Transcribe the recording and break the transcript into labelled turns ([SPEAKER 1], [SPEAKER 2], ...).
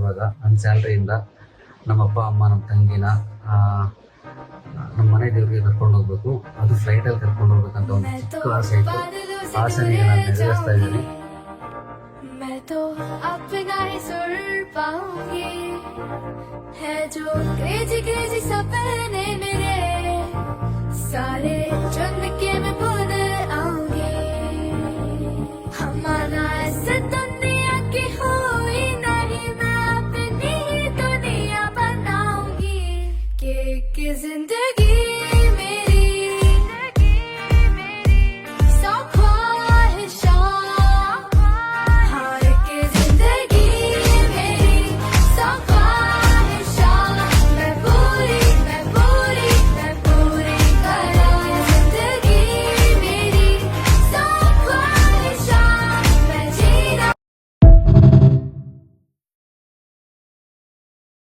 [SPEAKER 1] ಇವಾಗ ನನ್ನ ಸ್ಯಾಲ್ರಿಯಿಂದ ನಮ್ಮ ಅಪ್ಪ ಅಮ್ಮ ನಮ್ಮ ತಂಗಿನ ನಮ್ಮ ಮನೆ ದೇವ್ರಿಗೆ ಕರ್ಕೊಂಡು ಹೋಗ್ಬೇಕು. ಅದು ಫ್ಲೈಟಲ್ಲಿ ಕರ್ಕೊಂಡು ಹೋಗ್ಬೇಕಂತ ಒಂದು ಚಿಕ್ಕ ಆಸೆ ಇತ್ತು. ಆಸೆನ ಈಗ ನಾನು ನೆರವೇರಿಸ್ತಾ ಇದ್ದೀನಿ.
[SPEAKER 2] मैं तो अपना ही सुर पाऊंगी है जो क्रेजी क्रेजी सपने मेरे सारे चुन के मैं